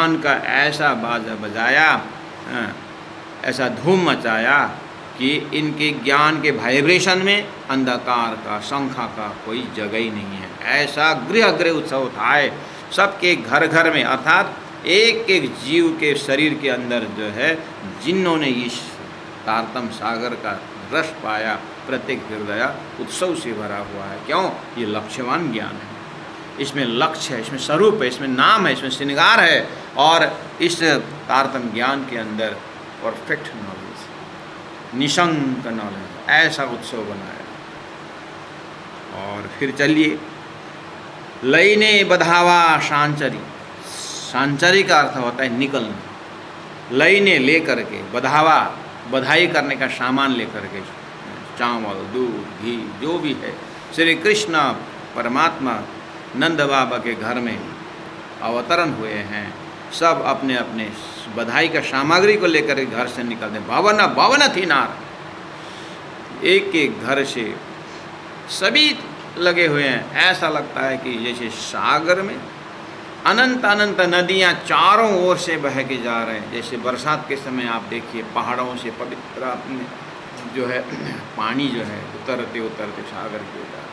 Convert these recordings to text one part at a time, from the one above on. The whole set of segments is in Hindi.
ज्ञान का ऐसा बाजा बजाया, ऐसा धूम मचाया कि इनके ज्ञान के वाइब्रेशन में अंधकार का, शंखा का कोई जगह ही नहीं है। ऐसा गृह गृह उत्सव था है, सबके घर घर में, अर्थात एक एक जीव के शरीर के अंदर जो है, जिन्होंने इस तारतम सागर का रस पाया, प्रत्येक हृदय उत्सव से भरा हुआ है। क्यों? ये लक्ष्यवान ज्ञान है, इसमें लक्ष्य है, इसमें स्वरूप है, इसमें नाम है, इसमें श्रृंगार है, और इस तारतम ज्ञान के अंदर परफेक्ट नॉलेज, निशंक नॉलेज, ऐसा उत्सव बनाया। और फिर चलिए, लईने बधावा सांचरी। सांचरी का अर्थ होता है निकलना, लईने लेकर के, बधावा बधाई करने का सामान लेकर के, चावल, दूध, घी, जो भी है। श्री कृष्ण परमात्मा नंद बाबा के घर में अवतरण हुए हैं, सब अपने अपने बधाई का सामग्री को लेकर के घर से निकलते। भवन भवन थी नार, एक एक घर से सभी लगे हुए हैं। ऐसा लगता है कि जैसे सागर में अनंत अनंत नदियाँ चारों ओर से बह के जा रहे हैं। जैसे बरसात के समय आप देखिए, पहाड़ों से पवित्र अपने जो है पानी जो है उतरते उतरते सागर की ओर जा रहा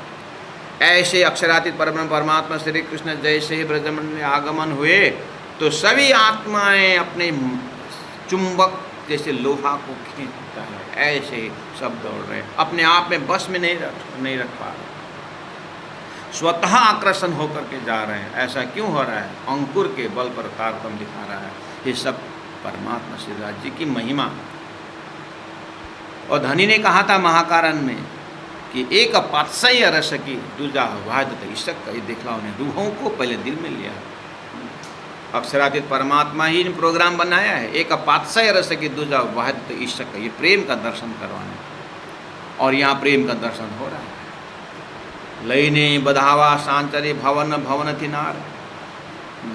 है। ऐसे अक्षरातीत परमात्मा श्री कृष्ण जैसे ही ब्रजमंडल में आगमन हुए तो सभी आत्माएं अपने चुंबक जैसे लोहा को खींचता है, ऐसे सब दौड़ रहे हैं, अपने आप में बस में नहीं रख पा रहे, स्वतः आकर्षण होकर के जा रहे हैं। ऐसा क्यों हो रहा है? अंकुर के बल पर तारतम्य दिखा रहा है। ये सब परमात्मा श्री राज जी की महिमा। और धनी ने कहा था महाकारण में कि एक पात्सय रस की दूजा वादत ईशक, ये दिखलाओ ने रूहों को पहले दिल में लिया। अक्षरातीत परमात्मा ही ने प्रोग्राम बनाया है, एक पात्सय रस की दूजा वादत ईशक, ये प्रेम का दर्शन करवाने, और यहाँ प्रेम का दर्शन हो रहा है। लईने बधावा सांचरे भवन भवन थी नार,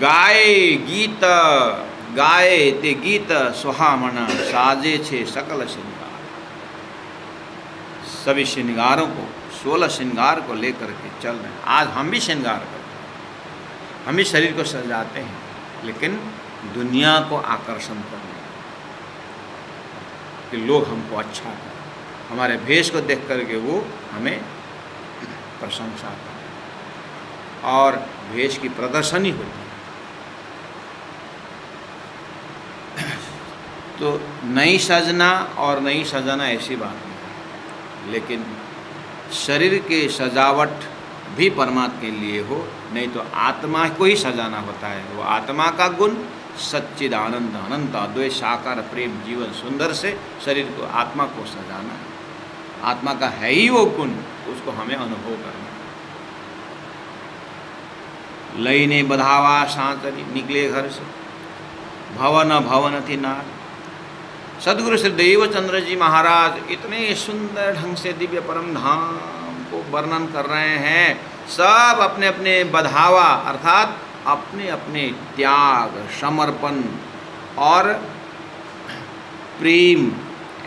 गाए गीत गाए ते गीत सुहामन, साजे छे सकल श्रृंगार। सभी श्रृंगारों को, 16 श्रृंगार को लेकर के चल रहे हैं। आज हम भी श्रृंगार करते हैं, हम भी शरीर को सजाते हैं, लेकिन दुनिया को आकर्षण करने कि लोग हमको अच्छा करें, हमारे भेष को देख करके वो हमें प्रशंसा करें, और भेष की प्रदर्शनी होती है। तो नई सजना और नई सजाना ऐसी बात नहीं, लेकिन शरीर के सजावट भी परमात्मा के लिए हो, नहीं तो आत्मा को ही सजाना होता है। वो आत्मा का गुण सच्चिद आनंद अनंत अद्वैत साकार प्रेम जीवन सुंदर से शरीर को, आत्मा को सजाना है। आत्मा का है ही वो गुण, उसको हमें अनुभव करना। लईने बधावा सांचरी, निकले घर से, भवन भवन थी नार। सदगुरु श्री देवचंद्र जी महाराज इतने सुंदर ढंग से दिव्य परम धाम को वर्णन कर रहे हैं। सब अपने अपने बधावा अर्थात अपने अपने त्याग, समर्पण और प्रेम,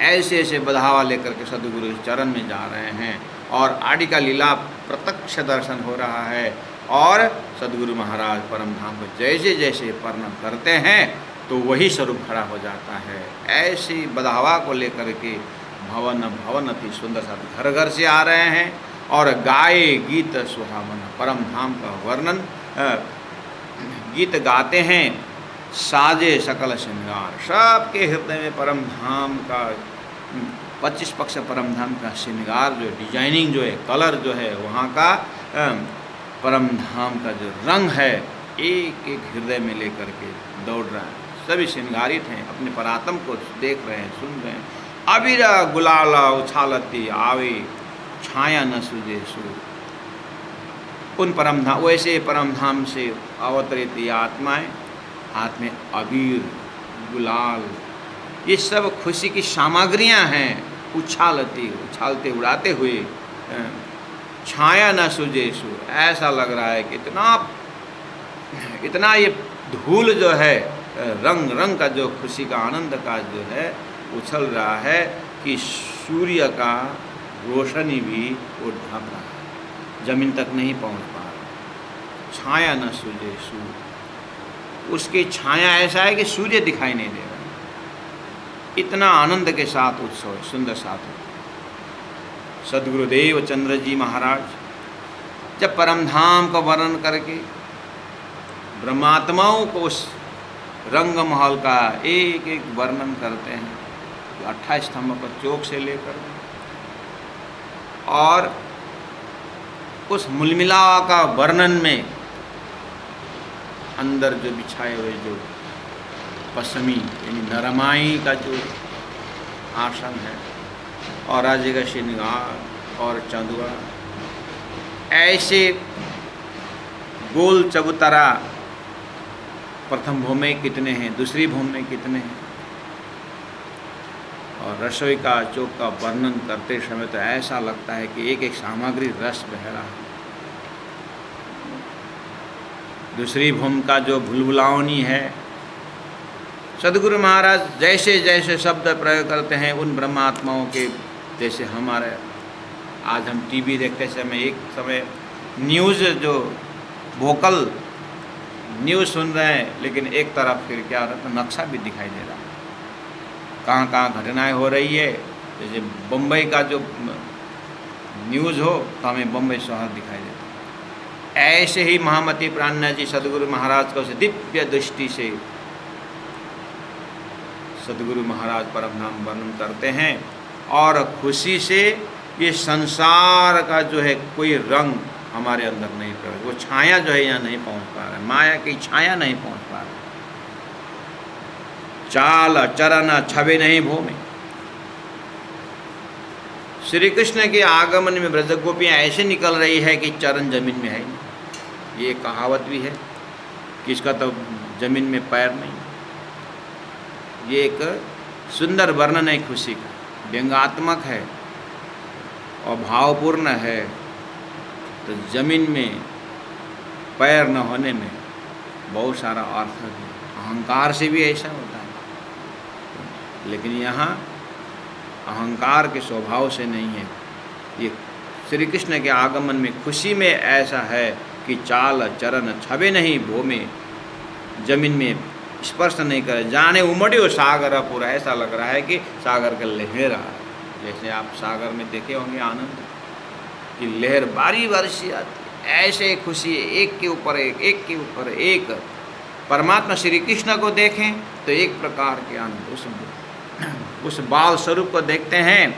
ऐसे ऐसे बधावा लेकर के सदगुरु चरण में जा रहे हैं, और आदि का लीला प्रत्यक्ष दर्शन हो रहा है। और सदगुरु महाराज परम धाम को जैसे जैसे वर्णन करते हैं तो वही स्वरूप खड़ा हो जाता है। ऐसी बधावा को लेकर के भवन भवन अति सुंदर सा घर घर से आ रहे हैं, और गाए गीत सुहावन, परम धाम का वर्णन गीत गाते हैं। साजे सकल श्रृंगार, सबके हृदय में परम धाम का 25 पक्ष परम धाम का श्रृंगार जो डिजाइनिंग जो है, कलर जो है, वहाँ का परम धाम का जो रंग है, एक एक हृदय में लेकर के दौड़ रहा है। सभी श्रृंगारित हैं, अपने परात्म को देख रहे हैं, सुन रहे हैं। अबीरा गुलाला उछालती आवे, छाया न सूझे सूर। उन परम धाम, वैसे परम धाम से अवतरित आत्माएं, हाथ में अबीर, गुलाल, ये सब खुशी की सामग्रियां हैं। उछालती, उछालते उड़ाते हुए, छाया न सूझे सूर। ऐसा लग रहा है कि इतना ये धूल जो है, रंग रंग का जो खुशी का आनंद का जो है उछल रहा है कि सूर्य का रोशनी भी वो ढक रहा है, जमीन तक नहीं पहुंच पा रहा। छाया न सूझे सूर। उसकी छाया ऐसा है कि सूर्य दिखाई नहीं दे रहा। इतना आनंद के साथ उत्सव है, सुंदर साथ है। सदगुरुदेव चंद्र जी महाराज जब परम धाम का वर्णन करके ब्रह्मात्माओं को उस रंग महल का एक एक वर्णन करते हैं, 28 स्तंभ पर चौक से लेकर और उस मुलमिला का वर्णन में अंदर जो बिछाए हुए जो पश्चिमी यानी नरमाई का जो आसन है और राज्य का श्रृंगार और चंदुआ, ऐसे गोल चबूतरा प्रथम भूमि में कितने हैं, दूसरी भूमि में कितने हैं, और रसोई का चौक का वर्णन करते समय तो ऐसा लगता है कि एक एक सामग्री रस बह रहा है। दूसरी भूमि का जो भुलभुलावनी है, सदगुरु महाराज जैसे जैसे शब्द प्रयोग करते हैं उन ब्रह्मात्माओं के, जैसे हमारे आज हम टीवी देखते समय एक समय न्यूज़ जो वोकल न्यूज़ सुन रहे हैं, लेकिन एक तरफ फिर क्या हो रहा है, नक्शा भी दिखाई दे रहा है, कहाँ कहाँ घटनाएं हो रही है। जैसे बम्बई का जो न्यूज़ हो तो हमें बम्बई शहर दिखाई देता है। ऐसे ही महामती प्राणनाथ जी सदगुरु महाराज को दिव्य दृष्टि से सदगुरु महाराज परम नाम वर्णन करते हैं और खुशी से ये संसार का जो है कोई रंग हमारे अंदर नहीं प्रवेश, वो छाया जो है यहाँ नहीं पहुँच पा रहा है, माया की छाया नहीं पहुँच पा रहा। चाल चरण छवि नहीं भूमि। श्री कृष्ण के आगमन में ब्रज गोपियाँ ऐसे निकल रही है कि चरण जमीन में है नहीं। ये कहावत भी है कि इसका तो जमीन में पैर नहीं। ये एक सुंदर वर्णन है खुशी का, व्यंग्यात्मक है और भावपूर्ण है। तो जमीन में पैर न होने में बहुत सारा अर्थ है। अहंकार से भी ऐसा होता है, लेकिन यहाँ अहंकार के स्वभाव से नहीं है। ये श्री कृष्ण के आगमन में खुशी में ऐसा है कि चाल चरण छबे नहीं भूमि, जमीन में स्पर्श नहीं करे, जाने उमड़ियो सागर पूरा। ऐसा लग रहा है कि सागर का लहर आ रहा है। जैसे आप सागर में देखे होंगे आनंद कि लहर बारी बारी से आती है, ऐसे खुशी एक के ऊपर एक के ऊपर एक। परमात्मा श्री कृष्ण को देखें तो एक प्रकार के आनंद, उस बाल स्वरूप को देखते हैं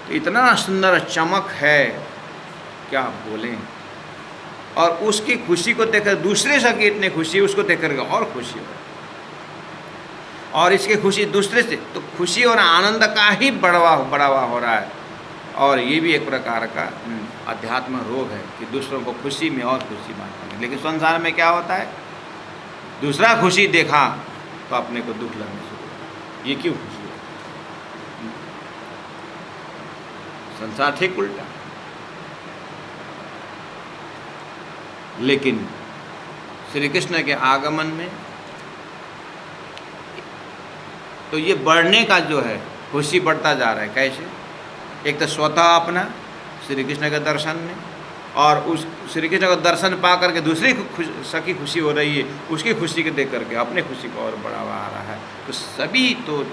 तो इतना सुंदर चमक है क्या बोलें। और उसकी खुशी को देखकर दूसरे से इतनी खुशी, उसको देख कर और खुशी हो, और इसकी खुशी दूसरे से, तो खुशी और आनंद का ही बढ़ावा हो रहा है। और ये भी एक प्रकार का अध्यात्म रोग है कि दूसरों को खुशी में और खुशी बांटते हैं। लेकिन संसार में क्या होता है, दूसरा खुशी देखा तो अपने को दुख लगने शुरू। ये क्यों खुशी है? संसार ठीक उल्टा। लेकिन श्री कृष्ण के आगमन में तो ये बढ़ने का जो है खुशी बढ़ता जा रहा है। कैसे? एक तो स्वतः अपना श्री कृष्ण के दर्शन में, और उस श्री कृष्ण का दर्शन पा करके दूसरी सखी खुशी हो रही है, उसकी खुशी को देख करके अपने खुशी को और बढ़ावा आ रहा है। तो सभी तो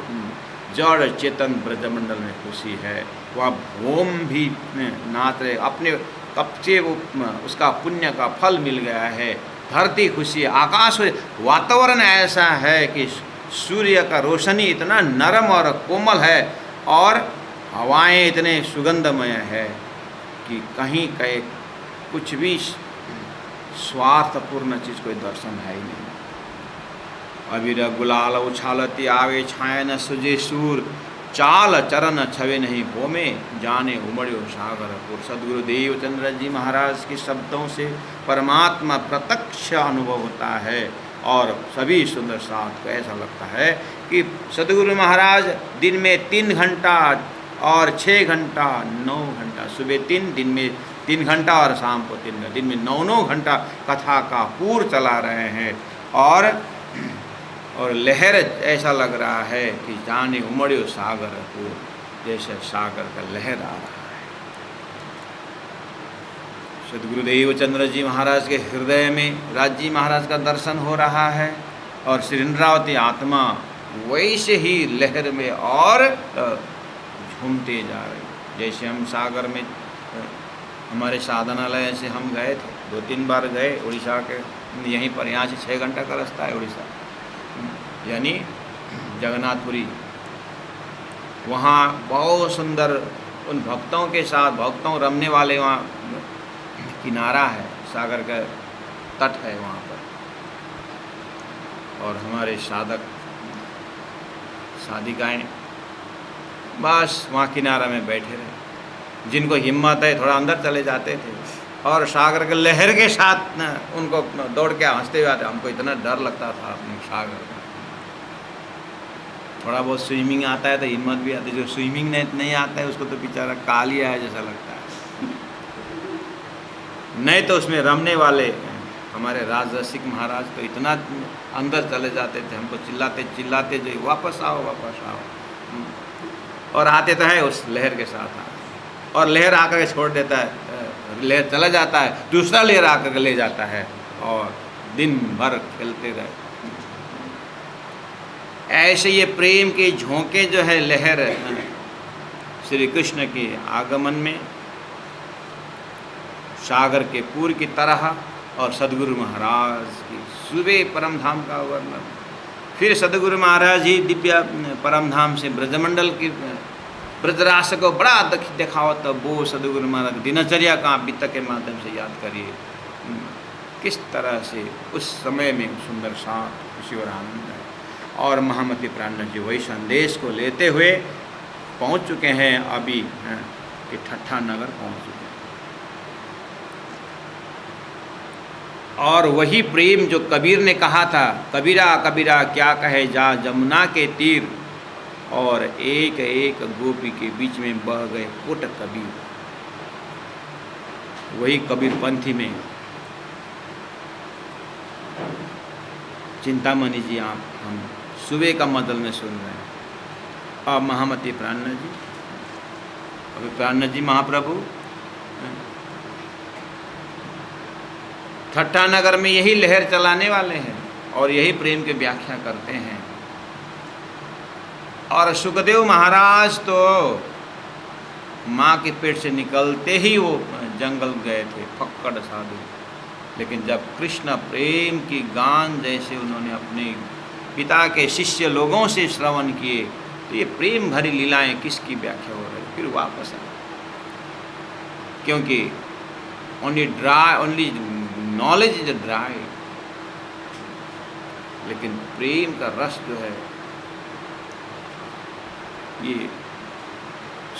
जड़ चेतन ब्रजमंडल में खुशी है। वहाँ भूम भी नाच रहे, अपने कब से वो उसका पुण्य का फल मिल गया है। धरती खुशी है, आकाश, वातावरण ऐसा है कि सूर्य का रोशनी इतना नरम और कोमल है और हवाएं इतने सुगंधमय है कि कहीं कहीं कुछ भी स्वार्थपूर्ण चीज़ कोई दर्शन है ही नहीं। अबीर गुलाल उछालती आवे छाया न सुजे सूर, चाल चरण छवे नहीं भोमे, जाने उमड़ो सागरपुर। सदगुरुदेव चंद्र जी महाराज के शब्दों से परमात्मा प्रत्यक्ष अनुभव होता है। और सभी सुंदर साथ को ऐसा लगता है कि सदगुरु महाराज दिन में 3 घंटा और 6 घंटा 9 घंटा, सुबह 3, दिन में 3 घंटा और शाम को 3 घंटा, दिन में 9 घंटा कथा का पूर चला रहे हैं। और लहर ऐसा लग रहा है कि जाने उमड़ो सागर को, जैसे सागर का लहर आ रहा है। सदगुरुदेव चंद्र जी महाराज के हृदय में राज जी महाराज का दर्शन हो रहा है। और श्री इंद्रावती आत्मा वैसे ही लहर में और घूमते जा रहे। जैसे हम सागर में हमारे साधनालय से हम गए थे, 2-3 बार गए उड़ीसा के, यहीं पर, यहाँ से 6 घंटा का रास्ता है उड़ीसा, यानी जगन्नाथपुरी। वहाँ बहुत सुंदर उन भक्तों के साथ, भक्तों रमने वाले, वहाँ किनारा है, सागर का तट है वहाँ पर, और हमारे साधक साधिकाएँ बस वहाँ किनारा में बैठे रहे। जिनको हिम्मत है थोड़ा अंदर चले जाते थे और सागर के लहर के साथ न उनको दौड़ के हंसते हुए आते। हमको इतना डर लगता था अपने सागर का। थोड़ा बहुत स्विमिंग आता है तो हिम्मत भी आती है, जो स्विमिंग नहीं आता है उसको तो बेचारा कालिया है जैसा लगता है। नहीं तो उसमें रमने वाले हमारे राजरसिक महाराज तो इतना अंदर चले जाते थे, हमको चिल्लाते चिल्लाते जो वापस आओ वापस आओ, और आते तो है उस लहर के साथ और लहर आकर के छोड़ देता है, लहर चला जाता है, दूसरा लहर आकर के ले जाता है और दिन भर खेलते रहे। ऐसे ये प्रेम के झोंके जो है लहर श्री कृष्ण के आगमन में सागर के पूर्व की तरह, और सदगुरु महाराज की सुबह परम धाम का वर्णन। फिर सदगुरु महाराज ही दिव्य परम धाम से ब्रजमंडल की ब्रजरास को बड़ा दिखाओ, तब वो सदगुरु महाराज दिनचर्या का वित्त के माध्यम से याद करिए किस तरह से उस समय में सुंदर शांत खुशी और आनंद है। और महामती प्राणनाथ जी वही संदेश को लेते हुए पहुंच चुके हैं अभी कि ठट्ठा नगर पहुंच चुके हैं। और वही प्रेम जो कबीर ने कहा था, कबीरा कबीरा क्या कहे जा जमुना के तीर, और एक एक गोपी के बीच में बह गए पुट कबीर। वही कबीर पंथी में चिंतामणि जी आप हम सुबह का मदल में सुन रहे हैं। अब महामती प्राणनाथ जी, अभी प्राणनाथ जी महाप्रभु ठट्ठा नगर में यही लहर चलाने वाले हैं और यही प्रेम की व्याख्या करते हैं। और सुखदेव महाराज तो माँ के पेट से निकलते ही वो जंगल गए थे, फक्कड़ साधु। लेकिन जब कृष्ण प्रेम की गान जैसे उन्होंने अपने पिता के शिष्य लोगों से श्रवण किए, तो ये प्रेम भरी लीलाएं किसकी व्याख्या हो रही, फिर वापस आए। क्योंकि ओनली नॉलेज इज ड्राई, लेकिन प्रेम का रस जो है ये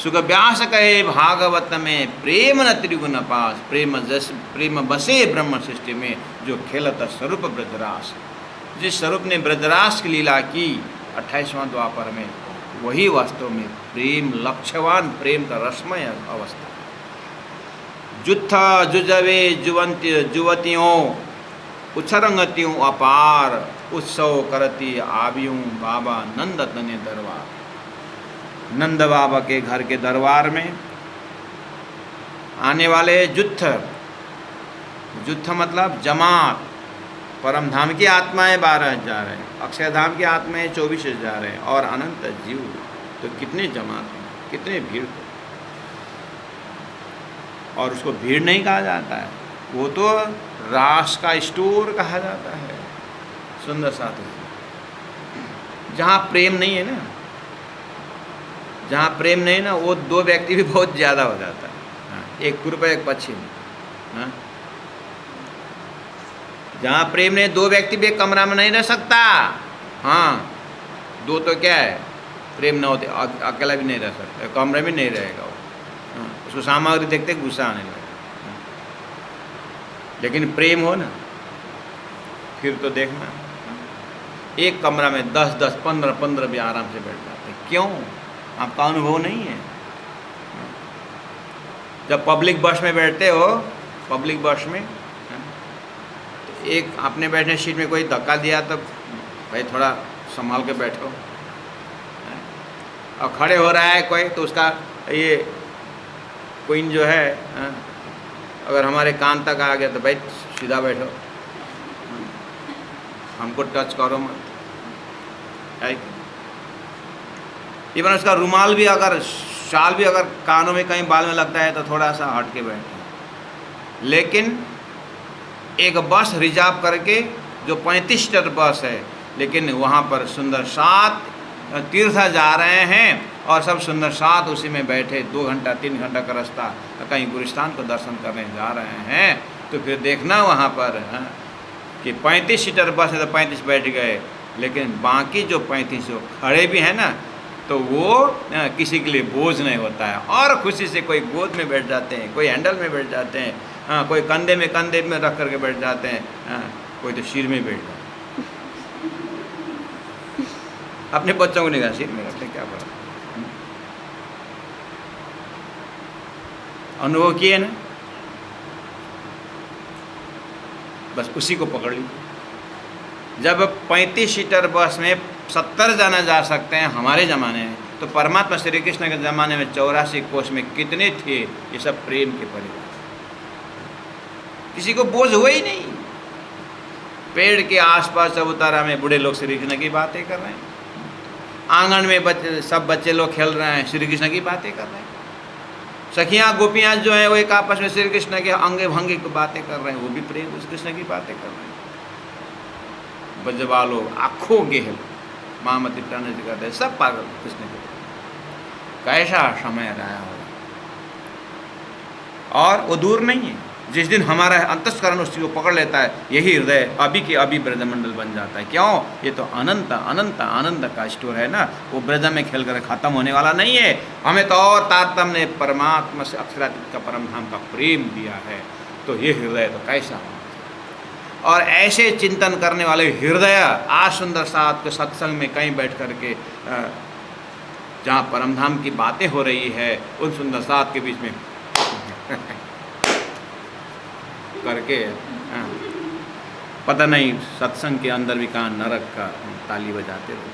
सुखव्यास कहे भागवत में, प्रेम न त्रिगुण पास, प्रेम बसे ब्रह्म सृष्टि में, जो खेलता स्वरूप ब्रजरास। जिस स्वरूप ने ब्रजरास की लीला की 28वां द्वापर में, वही वास्तव में प्रेम लक्ष्यवान प्रेम का रसमय अवस्था है। जुत्थ जुजवे जुवतियों उछरंगतियों अपार, उत्सव करती आवियों बाबा नंद तने दरबार। नंद बाबा के घर के दरबार में आने वाले जुत्थ, जुत्थ मतलब जमात। परम धाम की आत्माएं 12,000 हैं, अक्षयधाम की आत्माएं 24,000 हैं, और अनंत जीव। तो कितने जमात हैं, कितने भीड़। और उसको भीड़ नहीं कहा जाता है, वो तो रास का स्टोर कहा जाता है। सुंदर साधु, जहाँ प्रेम नहीं है ना, जहाँ प्रेम नहीं ना, वो दो व्यक्ति भी बहुत ज़्यादा हो जाता है, एक पूर्व एक पश्चिम। जहाँ प्रेम नहीं, दो व्यक्ति भी एक कमरा में नहीं रह सकता। हाँ, दो तो क्या है, प्रेम ना होते अकेला भी नहीं रह सकता, कमरे में नहीं रहेगा वो। उसको सामग्री देखते गुस्सा आने लगेगा। लेकिन प्रेम हो ना, फिर तो देखना एक कमरा में 10-10, 15-15 भी आराम से बैठ जाते हैं। क्यों? आपका अनुभव नहीं है। जब पब्लिक बस में बैठते हो, पब्लिक बस में, तो एक अपने बैठने सीट में कोई धक्का दिया तो भाई थोड़ा संभाल के बैठो। और खड़े हो रहा है कोई, तो उसका ये क्वीन जो है, अगर हमारे कान तक आ गया तो भाई सीधा बैठो। हमको टच करो मत, है। इवन उसका रुमाल भी, अगर शाल भी अगर कानों में कहीं बाल में लगता है तो थोड़ा सा हट के बैठे। लेकिन एक बस रिजर्व करके जो 35 सीटर बस है, लेकिन वहाँ पर सुंदर 7 तीर्थ जा रहे हैं और सब सुंदर 7 उसी में बैठे 2 घंटा 3 घंटा का रास्ता कहीं गुलिस्तान को दर्शन करने जा रहे हैं। तो फिर देखना वहाँ पर कि 35 सीटर बस है तो 35 बैठ गए, लेकिन बाकी जो 35 जो खड़े भी हैं ना, तो वो किसी के लिए बोझ नहीं होता है। और खुशी से कोई गोद में बैठ जाते हैं, कोई हैंडल में बैठ जाते हैं, कोई कंधे में रख करके बैठ जाते हैं, कोई तो सिर में बैठ जाते हैं। अपने बच्चों को नहीं कहा सिर में रखते, क्या पड़ा। अनुभव किए ना, बस उसी को पकड़ लीजिए। जब 35 सीटर बस में 70 जाना जा सकते हैं हमारे ज़माने में, तो परमात्मा श्री कृष्ण के ज़माने में 84 कोष में कितने थे। ये सब प्रेम के परिवार, किसी को बोझ हुआ ही नहीं। पेड़ के आसपास चबूतरा में बूढ़े लोग श्री कृष्ण की बातें कर रहे हैं, आंगन में सब बच्चे लोग खेल रहे हैं, श्री कृष्ण की बातें कर रहे हैं। सखियाँ गोपियाँ जो हैं वो एक आपस में श्री कृष्ण के अंगे भंगे की बातें कर रहे हैं, वो भी प्रेम श्री कृष्ण की बातें कर रहे हैं। बजवा लोग आँखों गेहल महामती प्रणय जी करते हैं, सब पागल कृष्ण के। कैसा समय रहा होगा, और वो दूर नहीं है। जिस दिन हमारा अंतस्करण उस चीज़ को पकड़ लेता है, यही हृदय अभी के अभी ब्रजमंडल बन जाता है। क्यों? ये तो अनंत अनंत आनंद का स्टोर है ना, वो ब्रज में खेल कर ख़त्म होने वाला नहीं है। हमें तो और तारतम्य ने परमात्मा से अक्षरातीत का परम धाम का प्रेम दिया है, तो ये हृदय तो कैसा हो। और ऐसे चिंतन करने वाले हृदय आज सुंदर साथ के सत्संग में कहीं बैठ करके जहाँ परमधाम की बातें हो रही है, उन सुंदर साथ के बीच में करके पता नहीं सत्संग के अंदर भी कहाँ नरक का ताली बजाते रहो।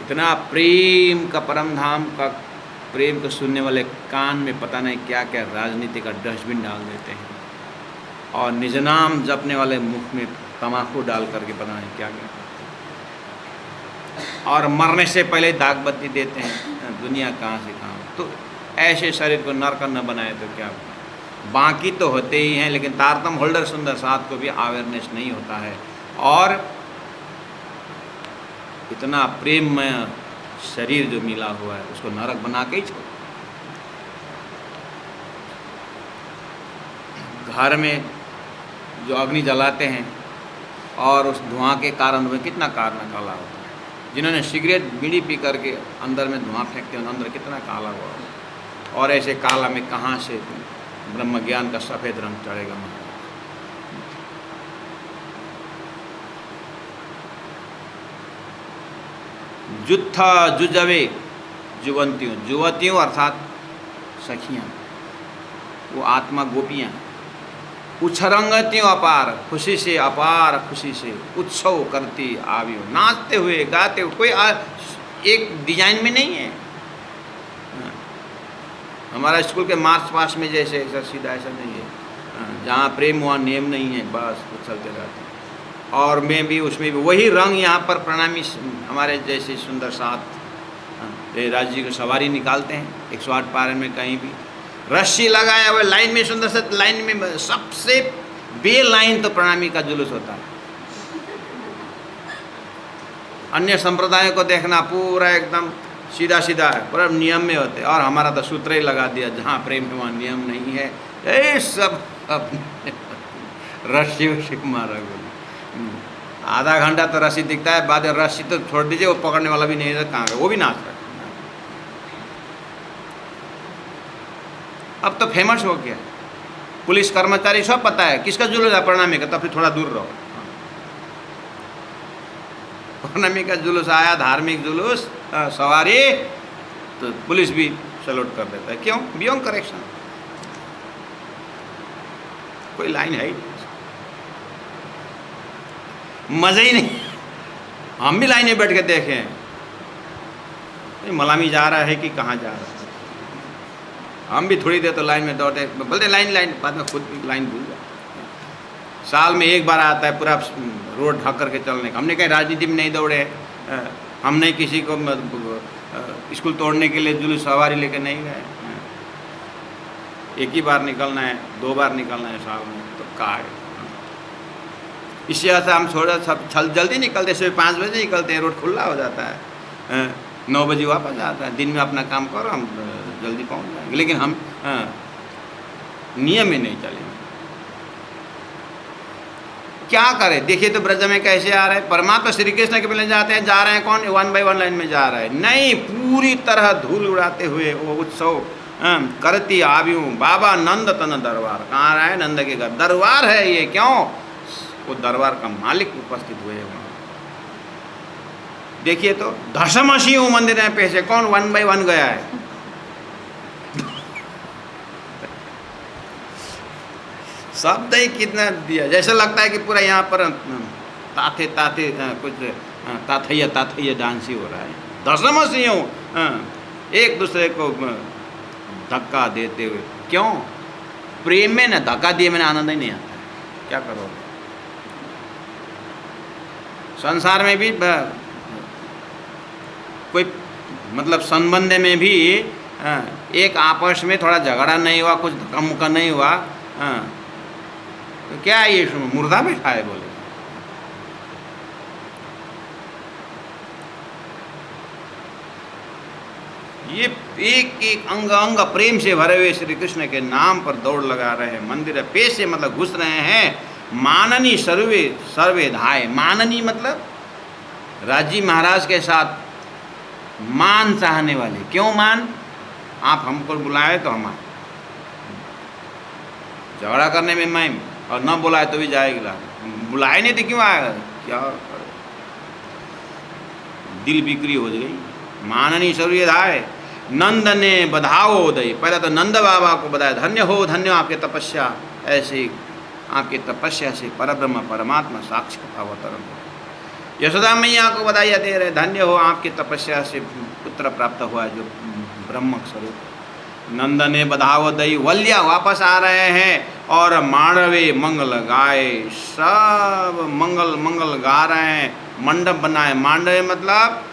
इतना प्रेम का परमधाम का प्रेम को सुनने वाले कान में पता नहीं क्या क्या राजनीति का डस्टबिन डाल देते हैं, और निज नाम जपने वाले मुख में तम्बाकू डाल करके पता नहीं क्या क्या, और मरने से पहले दाग बत्ती देते हैं। दुनिया कहाँ से कहाँ। तो ऐसे शरीर को नरक न बनाए तो क्या। बाकी तो होते ही हैं, लेकिन तारतम होल्डर सुंदर साथ को भी अवेयरनेस नहीं होता है। और इतना प्रेममय शरीर जो मिला हुआ है उसको नरक बना के ही छोड़। घर में जो अग्नि जलाते हैं और उस धुआं के कारण में कितना कारण काला होता है। जिन्होंने सिगरेट बीड़ी पी करके अंदर में धुआं फेंकते हैं, अंदर कितना काला हुआ, और ऐसे काला में कहाँ से ब्रह्म ज्ञान का सफ़ेद रंग चढ़ेगा। जुत्था जुजवे जुवंतियों, जुवतियों अर्थात सखियाँ, वो आत्मा गोपियाँ। उछरंगतियों अपार, खुशी से अपार खुशी से उत्सव करती आवियो, नाचते हुए गाते हुए। कोई एक डिजाइन में नहीं है। हमारा स्कूल के मार्च पास में जैसे ऐसा सीधा ऐसा नहीं है, जहाँ प्रेम वहाँ नियम नहीं है, बस चलते रहते हैं। और मैं भी उसमें भी वही रंग यहाँ पर प्रणामी हमारे जैसे सुंदर साथ राज जी को सवारी निकालते हैं 108 पार में, कहीं भी रस्सी लगाया हुआ लाइन में, सुंदर से लाइन में सबसे बे लाइन तो प्रणामी का जुलूस होता है। अन्य संप्रदायों को देखना पूरा एकदम सीधा सीधा है, पूरा नियम में होते, और हमारा तो सूत्र ही लगा दिया, जहाँ प्रेम है वहाँ नियम नहीं है। ये सब रस्सी वस्सी मारा बोली। आधा घंटा तो रस्सी दिखता है, बाद में रस्सी तो छोड़ दीजिए, वो पकड़ने वाला भी नहीं है, कहाँ वो भी नाच रहा है। अब तो फेमस हो गया, पुलिस कर्मचारी सब पता है किसका जुलूस है प्रणामी का, तब फिर थोड़ा दूर रहो। प्रणामी का जुलूस आया, धार्मिक जुलूस सवारी, तो पुलिस भी सैल्यूट कर देता है। क्यों? बियॉन्ड करेक्शन, कोई लाइन है ही नहीं, मज़ा ही नहीं। हम भी लाइन में बैठ के देखें मलामी जा रहा है कि कहाँ जा रहा है। हम भी थोड़ी देर तो लाइन में दौड़ते, बोलते लाइन लाइन, बाद में खुद भी लाइन भूल जाए। साल में एक बार आता है पूरा रोड ढक करके चलने का। हमने कहीं राजनीति में नहीं दौड़े, हम नहीं किसी को स्कूल तोड़ने के लिए जुलूस सवारी लेकर नहीं गए। एक ही बार निकलना है, 2 बार निकलना है साल में, तो क्या है। इसी वजह से हम थोड़ा सब जल्दी निकलते, सुबह 5 बजे निकलते हैं, रोड खुला हो जाता है, 9 बजे वापस आता है। दिन में अपना काम करो, हम जल्दी पहुंच जाएंगे। लेकिन हम नियम में नहीं चलेंगे। क्या करें, देखिए तो ब्रज में कैसे आ रहे हैं। परमात्मा श्री कृष्ण के मिलने जाते हैं, जा रहे हैं कौन, 1 बाय 1 लाइन में जा रहे हैं, नहीं पूरी तरह धूल उड़ाते हुए वो उत्सव करती आव्यूं बाबा नंद तन दरबार। कहाँ रहा है, नंद के घर दरबार है ये। क्यों, वो दरबार का मालिक उपस्थित हुए वहाँ। देखिए तो दशमसी मंदिर है पैसे, कौन 1 बाय 1 गया है। शब्द ही कितना दिया, जैसे लगता है कि पूरा यहाँ पर ताते ताते कुछ ताथैया डांस ही हो रहा है। दशमसियों एक दूसरे को धक्का देते हुए। क्यों, प्रेम में ना धक्का दिए मैंने आनंद ही नहीं आता है। क्या करो, संसार में भी कोई मतलब संबंध में भी एक आपस में थोड़ा झगड़ा नहीं हुआ, कुछ धक्का मुक्का नहीं हुआ, तो क्या ये मुर्दा बैठा है बोले। ये एक एक अंग अंग प्रेम से भरे हुए श्री कृष्ण के नाम पर दौड़ लगा रहे हैं। मंदिर पे से मतलब घुस रहे हैं। माननी सर्वे सर्वे धाय, माननी मतलब राजी महाराज के साथ मान चाहने वाले। क्यों मान, आप हमको बुलाए तो हम आए, झगड़ा करने में मैं, और न बुलाए तो भी जाएगा, बुलाए नहीं तो क्यों आएगा, क्या करे। दिल बिक्री हो गई। माननी सर्वे धाय, नंद ने बधाओ दई। पहले तो नंद बाबा को बधाया, धन्य हो धन्य आपके तपस्या, ऐसे आपके तपस्या से परब्रह्म परमात्मा साक्षात अवतरण हो। यशोदा मैया को बधाई दे रहे, धन्य हो आपकी तपस्या से पुत्र प्राप्त हुआ जो ब्रह्म स्वरूप। नंद ने बधाओ दई, वल्या वापस आ रहे हैं और मांडवे मंगल गाए, सब मंगल मंगल गा रहे हैं। मंडप बनाए, मांडवे मतलब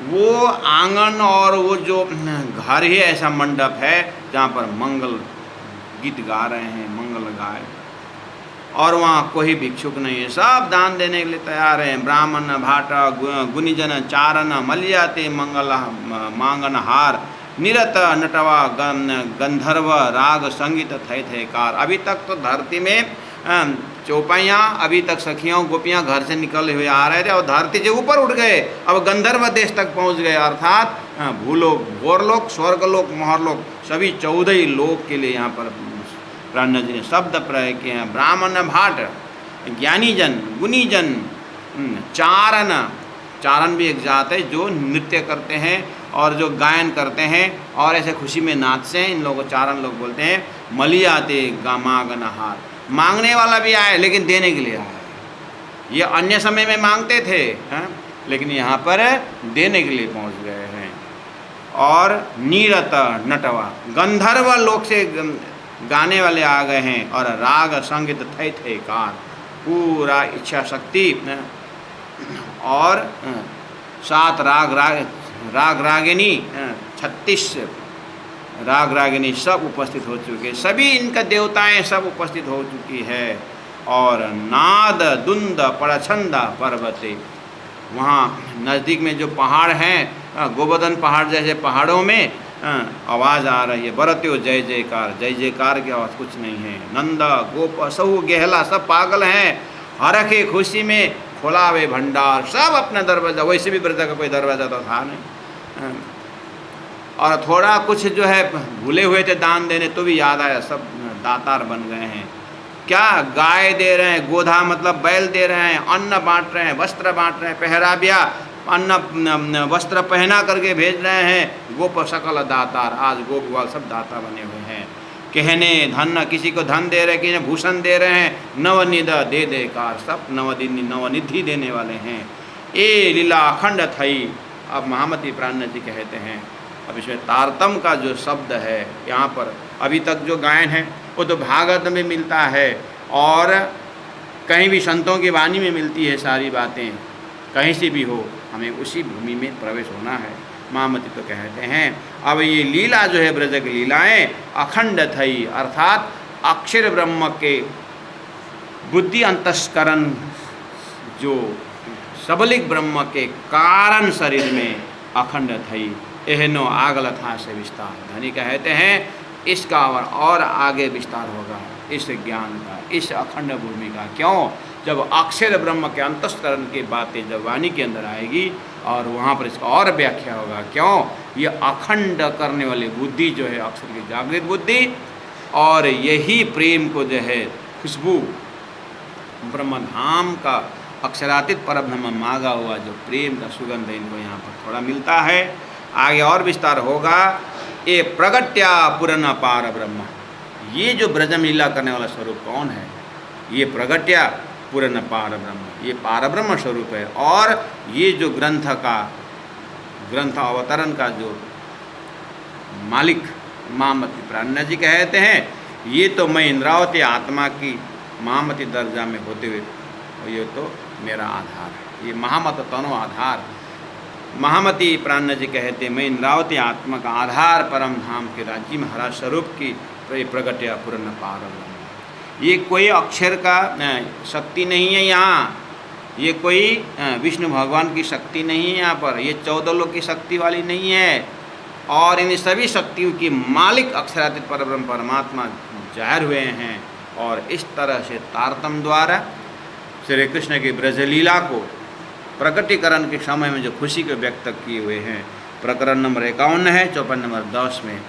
वो आंगन और वो जो घर ही ऐसा मंडप है जहाँ पर मंगल गीत गा रहे हैं, मंगल गाए। और वहाँ कोई भिक्षुक नहीं है, सब दान देने के लिए तैयार हैं। ब्राह्मण भाटा गुनीजन चारण मल्याते मंगल मांगन हार, निरत नटवा गंधर्व राग संगीत थे कार। अभी तक तो धरती में चौपाइयाँ, अभी तक सखियों गोपियाँ घर से निकले हुए आ रहे थे और धरती से ऊपर उठ गए, अब गंधर्व देश तक पहुँच गए। अर्थात भूलोक भोरलोक स्वर्गलोक महरलोक सभी 14 लोक के लिए यहाँ पर प्राण जी ने शब्द प्रयोग किए हैं। ब्राह्मण भाट, ज्ञानीजन, गुनीजन, चारण, चारण भी एक जात है जो नृत्य करते हैं और जो गायन करते हैं और ऐसे खुशी में नाचते हैं, इन लोगों को चारण लोग बोलते हैं। मलियाते गामागन हार, मांगने वाला भी आए लेकिन देने के लिए आए। ये अन्य समय में मांगते थे लेकिन यहाँ पर देने के लिए पहुँच गए हैं। और नीरत नटवा, गंधर्व लोक से गाने वाले आ गए हैं। और राग संगीत थे कार, पूरा इच्छा शक्ति और 7 राग रागिनी 36 राग रागिनी सब उपस्थित हो चुके, सभी इनका देवताएं सब उपस्थित हो चुकी है। और नाद दुंद पड़छंदा पर्वते, वहाँ नज़दीक में जो पहाड़ हैं, गोवर्धन पहाड़ जैसे पहाड़ों में आवाज़ आ रही है। बरत्यो जय जयकार, जय जयकार की आवाज़ कुछ नहीं है। नंदा गोप सहु गेहला, सब पागल हैं। हरखे खुशी में खोलावे भंडार, सब अपना दरवाज़ा, वैसे भी ब्रज का कोई दरवाज़ा तो था नहीं। और थोड़ा कुछ जो है भूले हुए थे दान देने, तो भी याद आया, सब दातार बन गए हैं। क्या गाय दे रहे हैं, गोधा मतलब बैल दे रहे हैं, अन्न बांट रहे हैं, वस्त्र बांट रहे हैं, पहराबिया अन्न वस्त्र पहना करके भेज रहे हैं। गोप सकल दातार, आज गोप ग्वाल सब दाता बने हुए हैं। कहने धन, किसी को धन दे रहे हैं, किसी भूषण दे रहे हैं। नवनिध दे देकार, सब नवनिधि देने वाले हैं। ए लीला अखंड थई, अब महामती प्राण जी कहते हैं। अब इसमें तारतम का जो शब्द है यहाँ पर, अभी तक जो गायन है वो तो भागवत में मिलता है और कहीं भी संतों की वाणी में मिलती है सारी बातें, कहीं से भी हो, हमें उसी भूमि में प्रवेश होना है। महामती तो कहते हैं अब ये लीला जो है ब्रज की लीलाएँ अखंड थई, अर्थात अक्षर ब्रह्म के बुद्धि अंतस्करण जो सबलिक ब्रह्म के कारण शरीर में अखंड थई, एहनो आगल था से विस्तार। धनी कहते हैं इसका और आगे विस्तार होगा इस ज्ञान का, इस अखंड भूमि का। क्यों? जब अक्षर ब्रह्म के अंतस्करण की बातें जब वाणी के अंदर आएगी और वहाँ पर इसका और व्याख्या होगा। क्यों? ये अखंड करने वाली बुद्धि जो है अक्षर की जागृत बुद्धि, और यही प्रेम को जो है खुशबू ब्रह्मधाम का अक्षरातीत परब्रह्म मांगा हुआ जो प्रेम का सुगंध इनको यहाँ पर थोड़ा मिलता है। आगे और विस्तार होगा। ये प्रगट्या पुरन पार ब्रह्म, ये जो ब्रजम लीला करने वाला स्वरूप कौन है? ये प्रगट्या पुरन पार ब्रह्म, ये पार ब्रह्म स्वरूप है। और ये जो ग्रंथ अवतरण का जो मालिक महामती प्राणनाथ जी कहते हैं, ये तो मैं इंद्रावती आत्मा की महामती दर्जा में होते हुए ये तो मेरा आधार है, ये महामत तनो आधार। महामती प्राणनाथ जी कहते हैं मैं इंद्रावती आत्मा का आधार परम धाम के राज्य महाराज स्वरूप की प्रगट्या पूर्ण पार ब्रह्म। ये कोई अक्षर का शक्ति नहीं है यहाँ, ये कोई विष्णु भगवान की शक्ति नहीं है यहाँ पर, ये 14 लोक की शक्ति वाली नहीं है। और इन सभी शक्तियों की मालिक अक्षरातीत परब्रह्म परमात्मा जाहिर हुए हैं। और इस तरह से तारतम्य द्वारा श्री कृष्ण की ब्रजलीला को प्रकटीकरण के समय में जो खुशी को व्यक्त किए हुए हैं, प्रकरण नंबर 51 है, चौपाई नंबर 10 में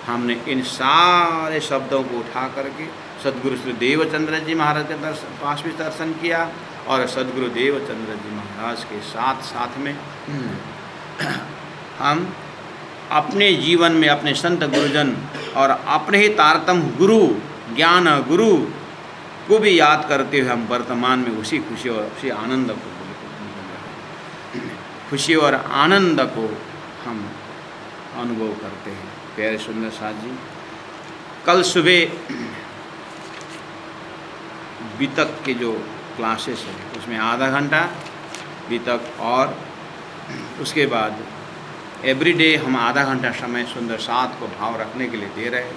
हमने इन सारे शब्दों को उठा करके सदगुरु श्री देवचंद्र जी महाराज के पास भी दर्शन किया और सदगुरु देवचंद्र जी महाराज के साथ में हम अपने जीवन में अपने संत गुरुजन और अपने ही तारतम्य गुरु ज्ञान गुरु को भी याद करते हुए हम वर्तमान में उसी खुशी और उसी आनंद को हम अनुभव करते हैं। प्यारे सुंदर साथ जी, कल सुबह बीतक के जो क्लासेस है उसमें आधा घंटा बीतक और उसके बाद एवरीडे हम आधा घंटा समय सुंदर साथ को भाव रखने के लिए दे रहे हैं।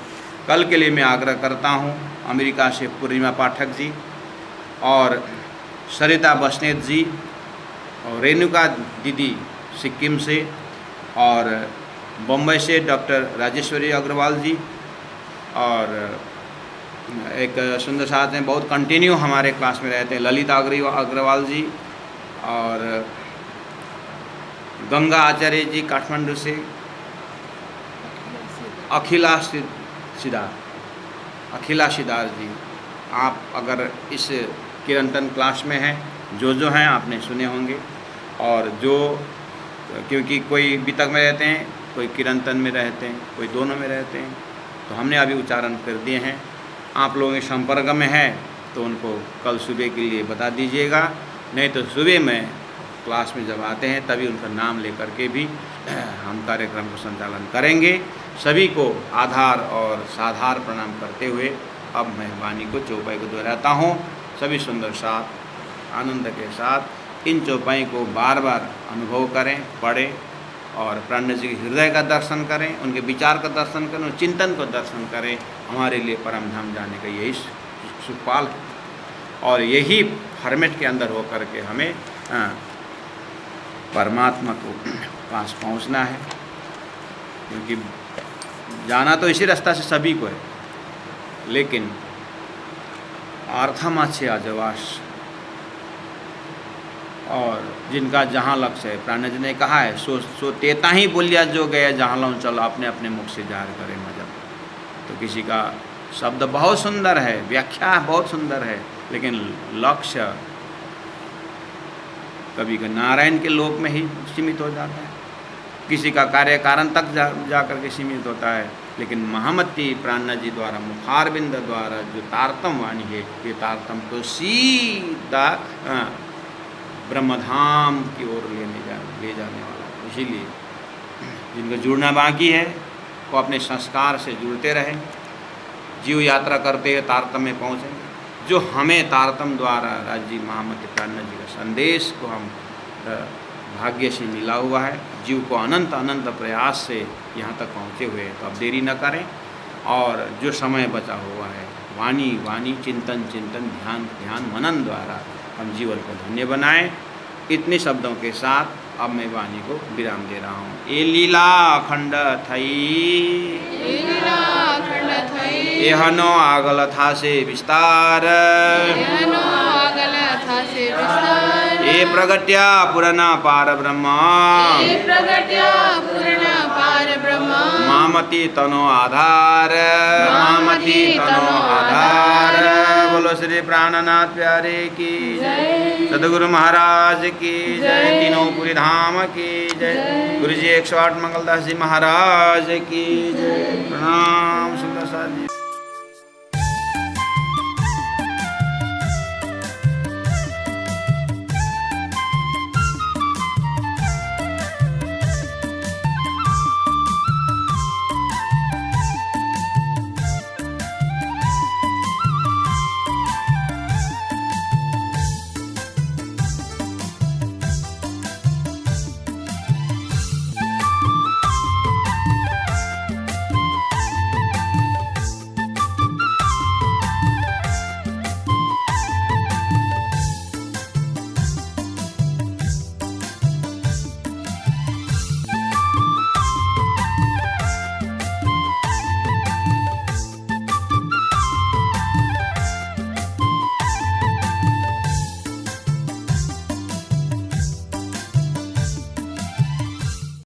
कल के लिए मैं आग्रह करता हूँ अमेरिका से पूर्णिमा पाठक जी और सरिता बसनेत जी और रेणुका दीदी सिक्किम से और बम्बई से डॉक्टर राजेश्वरी अग्रवाल जी और एक सुंदर साथ में बहुत कंटिन्यू हमारे क्लास में रहते हैं ललिता अग्रवाल जी और गंगा आचार्य जी काठमांडू से, अखिला सिद्धार्थ जी। आप अगर इस किरंतन क्लास में हैं, जो हैं आपने सुने होंगे। और जो क्योंकि कोई बीतक में रहते हैं, कोई किरंतन में रहते हैं, कोई दोनों में रहते हैं, तो हमने अभी उच्चारण कर दिए हैं। आप लोगों के संपर्क में है तो उनको कल सुबह के लिए बता दीजिएगा, नहीं तो सुबह में क्लास में जब आते हैं तभी उनका नाम लेकर के भी हम कार्यक्रम को संचालन करेंगे। सभी को आधार और साधार प्रणाम करते हुए अब मैं वाणी को चौपाई को दोहराता हूँ। सभी सुंदर साथ आनंद के साथ इन चौपाई को बार बार अनुभव करें, पढ़ें और प्राणनाथ जी के हृदय का दर्शन करें, उनके विचार का दर्शन करें, चिंतन को दर्शन करें। हमारे लिए परम धाम जाने का यही सुखपाल है और यही फॉर्मेट के अंदर होकर के हमें परमात्मा को पास पहुंचना है। क्योंकि जाना तो इसी रास्ता से सभी को है, लेकिन अर्थमाच्छे अजवास और जिनका जहाँ लक्ष्य है, प्राणनाथ जी ने कहा है सो तेता ही बोलिया जो गया जहाँ लो चलो, अपने अपने मुख से जार करे मजब। तो किसी का शब्द बहुत सुंदर है, व्याख्या बहुत सुंदर है, लेकिन लक्ष्य कभी का नारायण के लोक में ही सीमित हो जाता है, किसी का कार्य कारण तक जा करके सीमित होता है। लेकिन महामती प्राणनाथ जी द्वारा मुखारबिंद द्वारा जो तारतम वाणी है, ये तारतम तो सीधा ब्रह्मधाम की ओर ले जाने वाला है। इसीलिए जिनको जुड़ना बाकी है वो अपने संस्कार से जुड़ते रहें, जीव यात्रा करते हुए तारतम में पहुँचेंगे। जो हमें तारतम द्वारा राजी महामति प्राणनाथ जी का संदेश को हम भाग्य से मिला हुआ है, जीव को अनंत अनंत प्रयास से यहाँ तक पहुँचे हुए हैं। तो अब देरी न करें और जो समय बचा हुआ है वाणी वाणी चिंतन चिंतन ध्यान ध्यान मनन द्वारा हम जीवन को धन्य बनाएं। इतने शब्दों के साथ अब मैं वाणी को विराम दे रहा हूँ। ए लीला खंड थई एहनो आगल था से विस्तार, ए प्रगट्या पुराना पार ब्रह्म, मामति तनो आधार, मामति तनो आधार। बोलो श्री प्राणनाथ प्यारे की जय, सदगुरु महाराज की जय, तीनों पुरी धाम की जय, गुरु जी 108 मंगलदास जी महाराज की जय। प्रणाम सुंदर साथ जी।